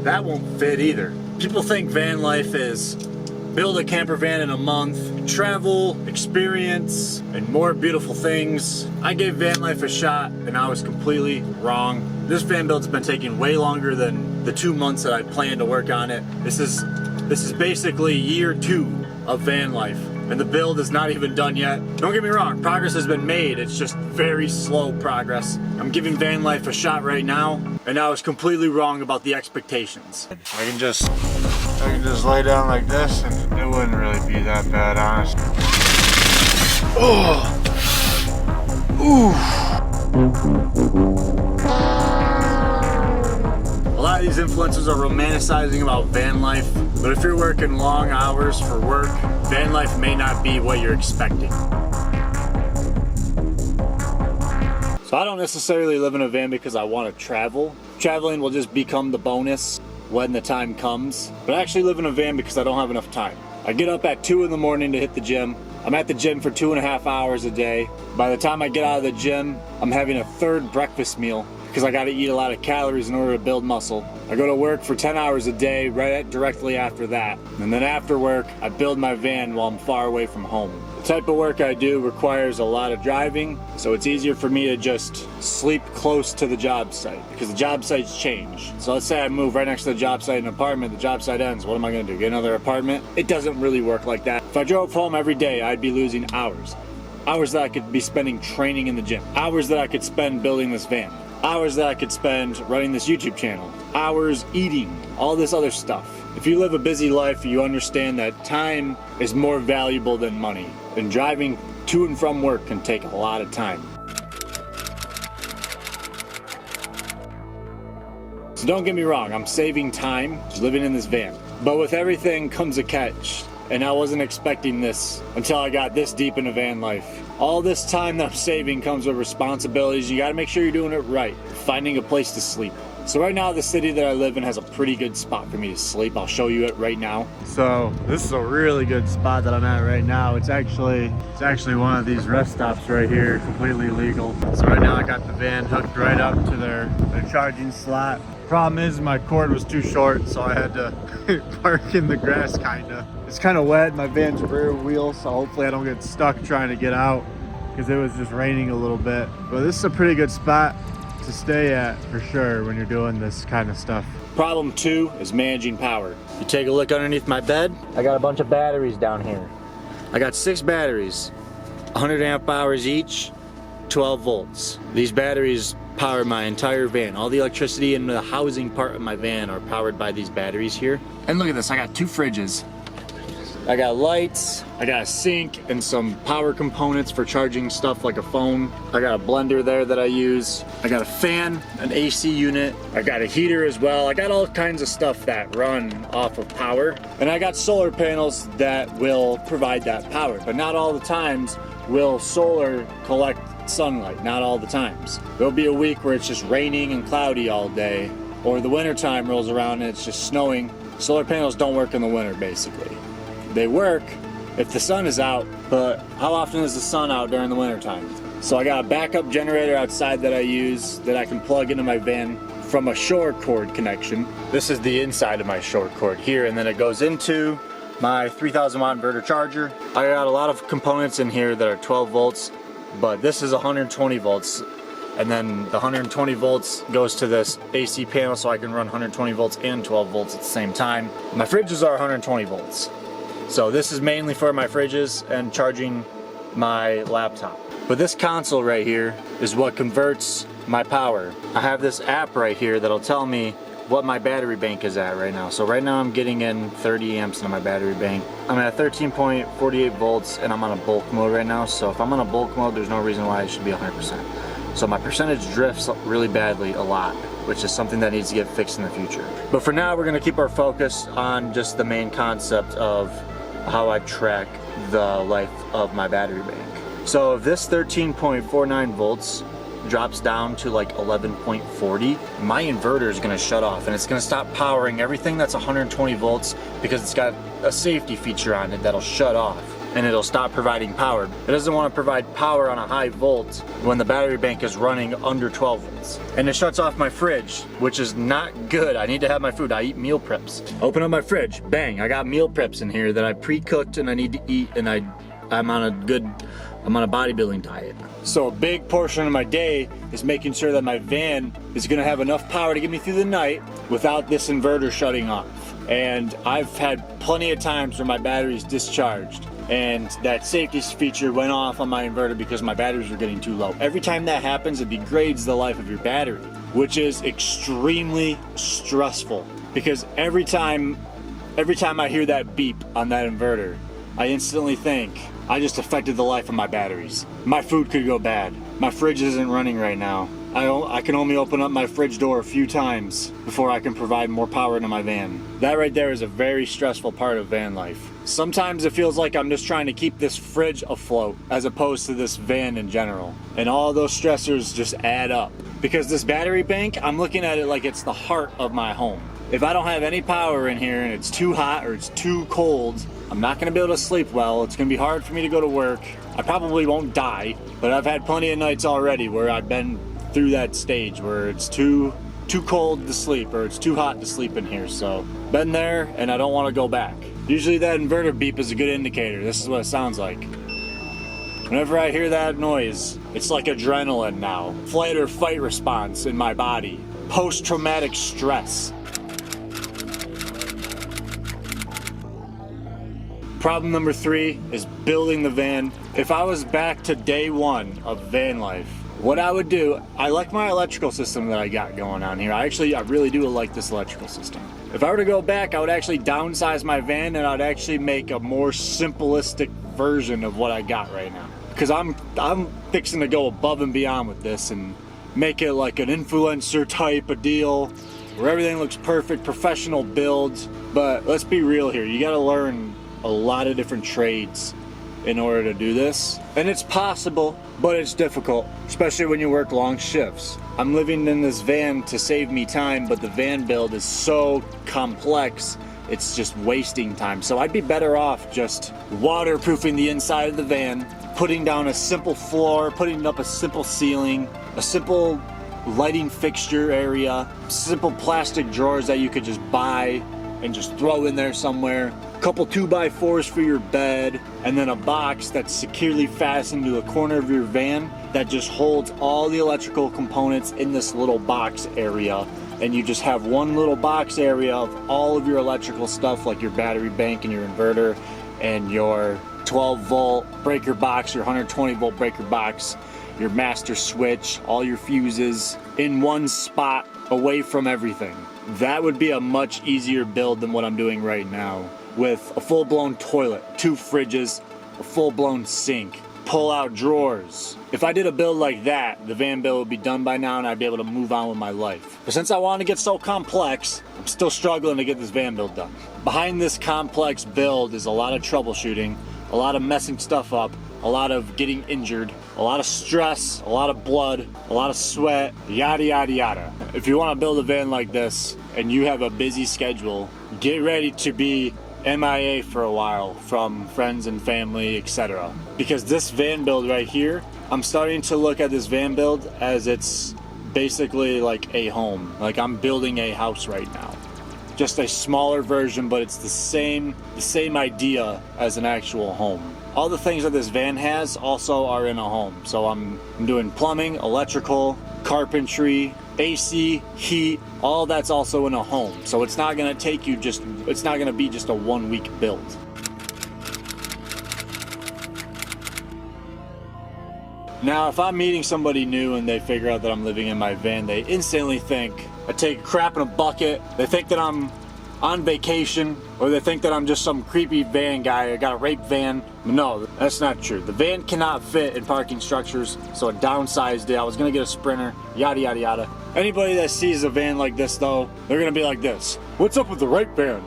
that won't fit either. People think van life is build a camper van in a month, travel, experience, and more beautiful things. I gave van life a shot and I was completely wrong. This van build's been taking way longer than the 2 months that I planned to work on it. This is basically year 2 of van life, and the build is not even done yet. Don't get me wrong, progress has been made, it's just very slow progress. I'm giving van life a shot right now, and I was completely wrong about the expectations. I can just lay down like this and it wouldn't really be that bad, honestly. Oh! Ooh! A lot of these influencers are romanticizing about van life, but if you're working long hours for work, van life may not be what you're expecting. So I don't necessarily live in a van because I want to travel. Traveling will just become the bonus when the time comes. But I actually live in a van because I don't have enough time. I get up at 2 in the morning to hit the gym. I'm at the gym for 2.5 hours a day. By the time I get out of the gym, I'm having a third breakfast meal because I gotta eat a lot of calories in order to build muscle. I go to work for 10 hours a day directly after that. And then after work, I build my van while I'm far away from home. The type of work I do requires a lot of driving, so it's easier for me to just sleep close to the job site because the job sites change. So let's say I move right next to the job site in an apartment, the job site ends, what am I gonna do, get another apartment? It doesn't really work like that. If I drove home every day, I'd be losing hours. Hours that I could be spending training in the gym. Hours that I could spend building this van. Hours that I could spend running this YouTube channel. Hours eating, all this other stuff. If you live a busy life, you understand that time is more valuable than money. And driving to and from work can take a lot of time. So don't get me wrong, I'm saving time just living in this van. But with everything comes a catch. And I wasn't expecting this until I got this deep into van life. All this time that I'm saving comes with responsibilities. You gotta make sure you're doing it right. Finding a place to sleep. So right now the city that I live in has a pretty good spot for me to sleep. I'll show you it right now. So this is a really good spot that I'm at right now. It's actually one of these rest stops right here, completely legal. So right now I got the van hooked right up to their charging slot. Problem is my cord was too short, so I had to park in the grass kinda. It's kind of wet, my van's rear wheel, so hopefully I don't get stuck trying to get out because it was just raining a little bit. But this is a pretty good spot to stay at for sure when you're doing this kind of stuff. Problem 2 is managing power. You take a look underneath my bed, I got a bunch of batteries down here. I got 6 batteries, 100 amp hours each, 12 volts. These batteries power my entire van. All the electricity in the housing part of my van are powered by these batteries here. And look at this, I got 2 fridges. I got lights, I got a sink and some power components for charging stuff like a phone. I got a blender there that I use. I got a fan, an AC unit. I got a heater as well. I got all kinds of stuff that run off of power. And I got solar panels that will provide that power. But not all the times will solar collect sunlight, not all the times. There'll be a week where it's just raining and cloudy all day, or the winter time rolls around and it's just snowing. Solar panels don't work in the winter basically. They work if the sun is out, but how often is the sun out during the winter time? So I got a backup generator outside that I use that I can plug into my van from a shore cord connection. This is the inside of my shore cord here, and then it goes into my 3000 watt inverter charger. I got a lot of components in here that are 12 volts, but this is 120 volts. And then the 120 volts goes to this AC panel so I can run 120 volts and 12 volts at the same time. My fridges are 120 volts. So this is mainly for my fridges and charging my laptop. But this console right here is what converts my power. I have this app right here that'll tell me what my battery bank is at right now. So right now I'm getting in 30 amps into my battery bank. I'm at 13.48 volts and I'm on a bulk mode right now. So if I'm on a bulk mode, there's no reason why it should be 100%. So my percentage drifts really badly a lot, which is something that needs to get fixed in the future. But for now, we're gonna keep our focus on just the main concept of how I track the life of my battery bank. So if this 13.49 volts drops down to like 11.40, my inverter is gonna shut off and it's gonna stop powering everything that's 120 volts because it's got a safety feature on it that'll shut off. and it'll stop providing power. It doesn't want to provide power on a high volt when the battery bank is running under 12 volts. And it shuts off my fridge, which is not good. I need to have my food. I eat meal preps. Open up my fridge, bang, I got meal preps in here that I pre-cooked and I need to eat, and I'm on a bodybuilding diet. So a big portion of my day is making sure that my van is gonna have enough power to get me through the night without this inverter shutting off. And I've had plenty of times where my battery's discharged and that safety feature went off on my inverter because my batteries were getting too low. Every time that happens, it degrades the life of your battery, which is extremely stressful, because every time I hear that beep on that inverter, I instantly think, I just affected the life of my batteries. My food could go bad. My fridge isn't running right now. I can only open up my fridge door a few times before I can provide more power to my van. That right there is a very stressful part of van life. Sometimes it feels like I'm just trying to keep this fridge afloat as opposed to this van in general. And all those stressors just add up. Because this battery bank, I'm looking at it like it's the heart of my home. If I don't have any power in here and it's too hot or it's too cold, I'm not gonna be able to sleep well. It's gonna be hard for me to go to work. I probably won't die, but I've had plenty of nights already where I've been through that stage where it's too cold to sleep or it's too hot to sleep in here. So been there and I don't want to go back. Usually that inverter beep is a good indicator. This is what it sounds like. Whenever I hear that noise, it's like adrenaline now. Flight or fight response in my body. Post-traumatic stress. Problem number 3 is building the van. If I was back to day 1 of van life, what I would do, I like my electrical system that I got going on here. I really do like this electrical system. If I were to go back, I would actually downsize my van and I'd actually make a more simplistic version of what I got right now. Because I'm fixing to go above and beyond with this and make it like an influencer type of deal where everything looks perfect, professional builds. But let's be real here, you gotta learn a lot of different trades in order to do this. And it's possible, but it's difficult, especially when you work long shifts. I'm living in this van to save me time, but the van build is so complex, it's just wasting time. So I'd be better off just waterproofing the inside of the van, putting down a simple floor, putting up a simple ceiling, a simple lighting fixture area, simple plastic drawers that you could just buy and just throw in there somewhere, a couple 2x4s for your bed, and then a box that's securely fastened to the corner of your van that just holds all the electrical components in this little box area. And you just have one little box area of all of your electrical stuff, like your battery bank and your inverter and your 12 volt breaker box, your 120 volt breaker box, your master switch, all your fuses in one spot away from everything. That would be a much easier build than what I'm doing right now, with a full-blown toilet, 2 fridges, a full-blown sink, pull-out drawers. If I did a build like that, the van build would be done by now and I'd be able to move on with my life. But since I want to get so complex, I'm still struggling to get this van build done. Behind this complex build is a lot of troubleshooting, a lot of messing stuff up, a lot of getting injured, a lot of stress, a lot of blood, a lot of sweat, yada yada yada. If you want to build a van like this and you have a busy schedule, get ready to be MIA for a while from friends and family, etc. Because this van build right here, I'm starting to look at this van build as it's basically like a home. Like I'm building a house right now. Just a smaller version, but it's the same idea as an actual home. All the things that this van has also are in a home. So I'm doing plumbing, electrical, carpentry, AC, heat, all that's also in a home. So it's not gonna take you it's not gonna be just a 1 week build. Now, if I'm meeting somebody new and they figure out that I'm living in my van, they instantly think I take a crap in a bucket. They think that I'm on vacation, or they think that I'm just some creepy van guy. I got a rape van. No, that's not true. The van cannot fit in parking structures, so I downsized it. I was gonna get a Sprinter, yada yada yada. Anybody that sees a van like this though, they're gonna be like this. What's up with the rape van?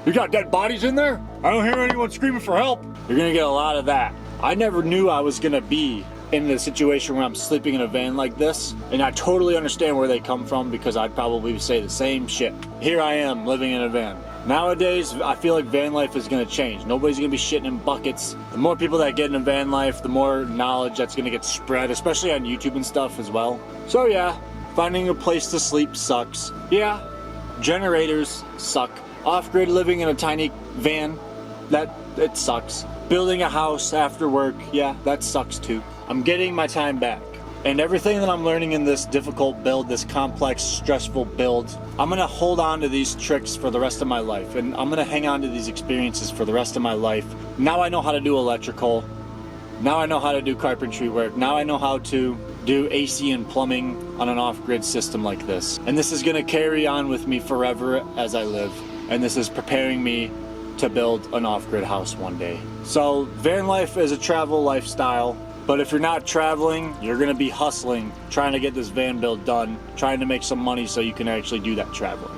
You got dead bodies in there? I don't hear anyone screaming for help. You're gonna get a lot of that. I never knew I was gonna be in a situation where I'm sleeping in a van like this, and I totally understand where they come from because I'd probably say the same shit. Here I am living in a van. Nowadays, I feel like van life is gonna change. Nobody's gonna be shitting in buckets. The more people that get into van life, the more knowledge that's gonna get spread, especially on YouTube and stuff as well. So yeah, finding a place to sleep sucks. Yeah, generators suck. Off-grid living in a tiny van, it sucks. Building a house after work, yeah, that sucks too. I'm getting my time back. And everything that I'm learning in this difficult build, this complex, stressful build, I'm gonna hold on to these tricks for the rest of my life. And I'm gonna hang on to these experiences for the rest of my life. Now I know how to do electrical. Now I know how to do carpentry work. Now I know how to do AC and plumbing on an off-grid system like this. And this is gonna carry on with me forever as I live. And this is preparing me to build an off-grid house one day. So van life is a travel lifestyle. But if you're not traveling, you're gonna be hustling, trying to get this van build done, trying to make some money so you can actually do that traveling.